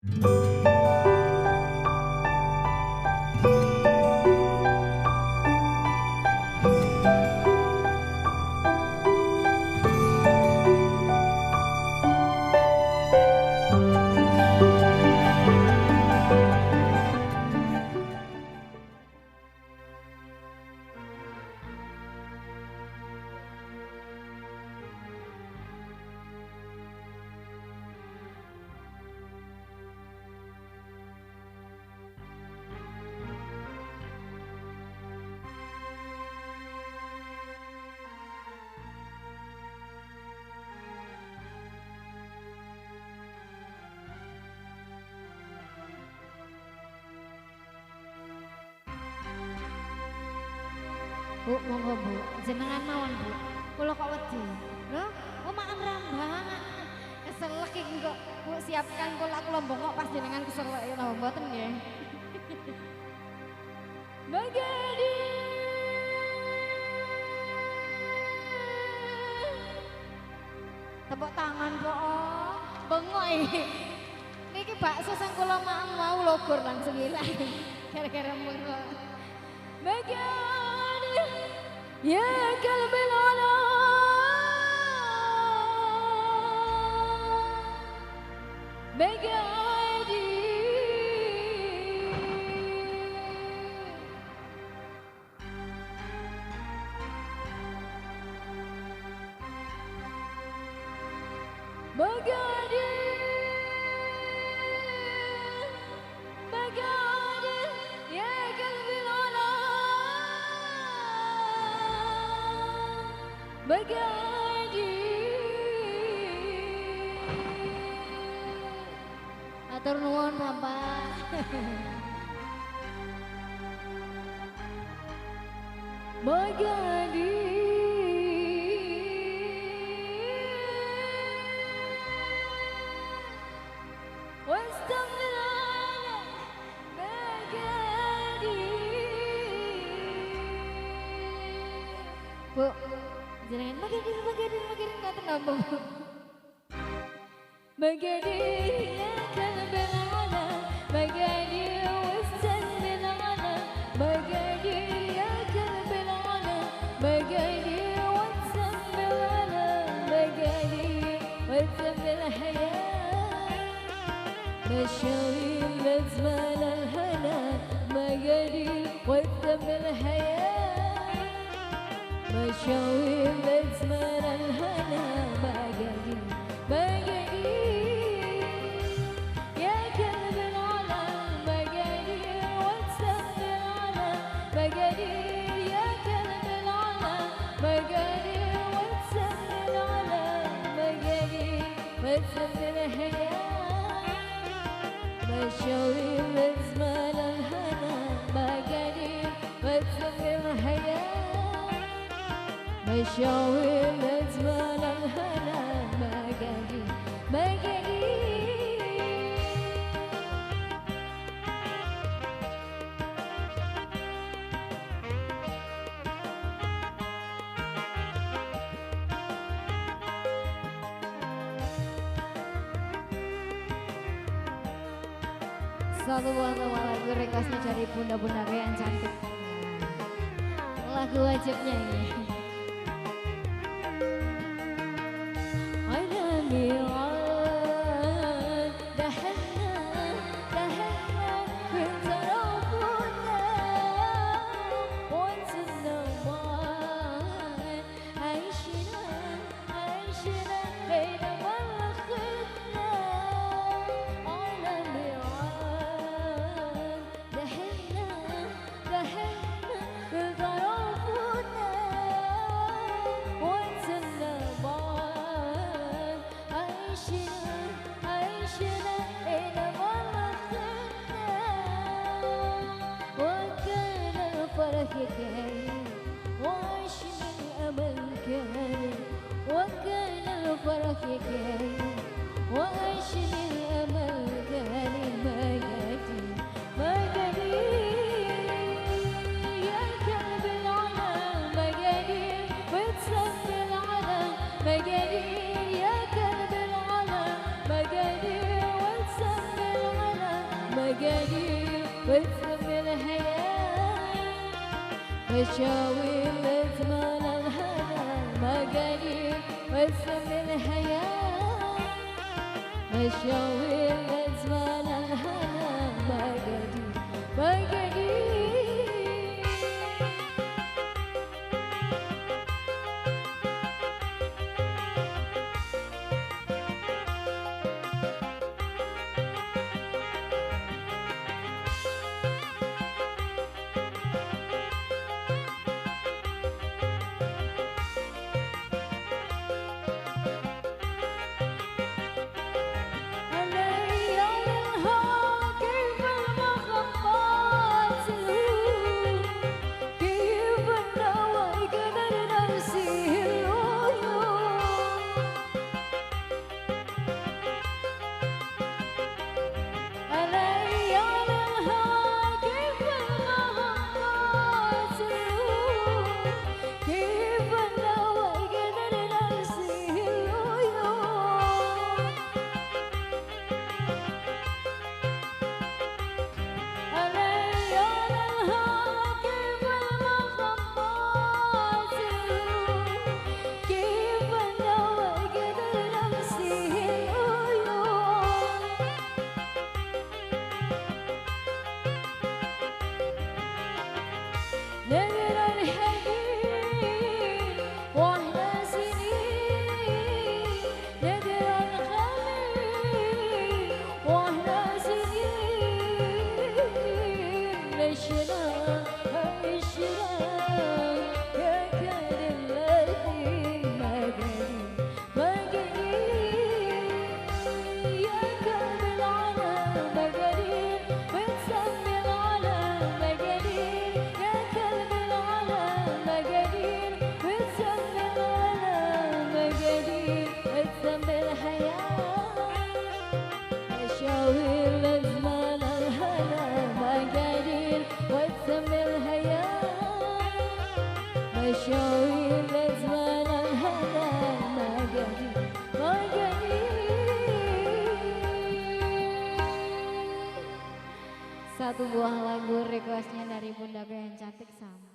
Bu, monggo Bu, jenengan mawon Bu. Kula kok wedi. Lho, kok makan rambangan. Keselek iki kok Bu siapkan kula lombok kok pas jenengan keselek ya napa mboten nggih. Bagadi tepuk tangan kok bengok iki. Niki bakso sing kula makan mau logor langsung ilang. Gara-gara bengok. Bagadi يا قلب العلا مقعدي مقعدي مقعدي يا قلب العلا Bagadi atur nuwun Bapak. Bagadi wastamilana Bagadi Bu jenengan magadir ngaten napa Bu? Magadir ya kalbal ala magadir wastamil ala magadir ya kalbal ala magadir wastamil ala magadir wastamil hayat مشاوير لازمة الهنا magadir wastamil hayat مشاوير لازمة الهنا بقدي بقدي يا قلب العلا بقدي واتسم العلا بقدي يا قلب العلا بقدي واتسم العلا بقدي واتسم الحياة مشاوير لازمة الهنا بقدي واتسم الحياة مشاوير لازمة الهنا مقادي مقادي Satu buah lagu requestnya dari bunda-bunda yang cantik. Lagu wajibnya ini. مقادير وتسمي الحياة مشاوير لزمان الهنا مقادير وتسمي الحياة مشاوير لزمان الهنا مقادير مقادير مشاوير لزمان الهنا مقادير Satu buah lagu requestnya dari Bunda yang cantik sama